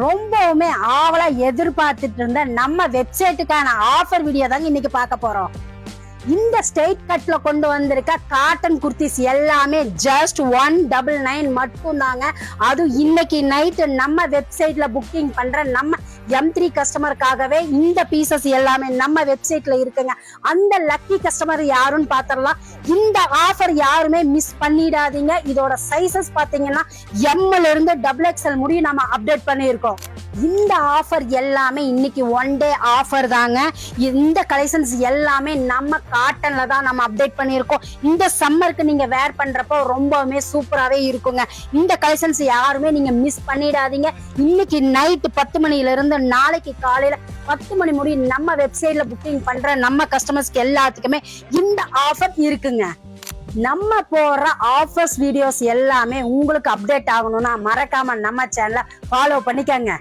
ரொம்பவுமே ஆவலா எதிர்பார்த்துட்டு இருந்த நம்ம வெப்சைட்டுக்கான ஆஃபர் வீடியோ தாங்க இன்னைக்கு பார்க்க போறோம். இந்த ஸ்ட்ரெயிட் கட்ல கொண்டு வந்திருக்க காட்டன் குர்த்திஸ் எல்லாமே ஜஸ்ட் 199 மட்டும் தாங்க. அது இன்னைக்கு நைட்டு நம்ம வெப்சைட்ல புக்கிங் பண்ற நம்ம M3 கஸ்டமருக்காகவே இந்த பீசஸ் எல்லாமே நம்ம வெப்சைட்ல இருக்குங்க. அந்த லக்கி கஸ்டமர் யாருன்னு பாத்திரலாம். இந்த ஆஃபர் யாருமே மிஸ் பண்ணிடாதீங்க. இதோட சைசஸ் பாத்தீங்கன்னா எம்ல இருந்து XXL முடியும் நம்ம அப்டேட் பண்ணியிருக்கோம். இந்த ஆஃபர் எல்லாமே இன்னைக்கு ஒன் டே ஆஃபர் தாங்க. இந்த கலெக்ஷன்ஸ் எல்லாமே நம்ம காட்டன்ல தான் நம்ம அப்டேட் பண்ணியிருக்கோம். இந்த சம்மருக்கு நீங்க வேர் பண்றப்போ ரொம்பவுமே சூப்பராகவே இருக்குங்க. இந்த கலெக்ஷன்ஸ் யாருமே நீங்க மிஸ் பண்ணிடாதீங்க. இன்னைக்கு நைட்டு 10 மணில இருந்து நாளைக்கு காலையில 10 மணி முடியும் நம்ம வெப்சைட்ல புக்கிங் பண்ற நம்ம கஸ்டமர்ஸ்க்கு எல்லாத்துக்குமே இந்த ஆஃபர் இருக்குங்க. நம்ம போடுற ஆஃபர்ஸ் வீடியோஸ் எல்லாமே உங்களுக்கு அப்டேட் ஆகணும்னா மறக்காம நம்ம சேனலை ஃபாலோ பண்ணிக்கங்க.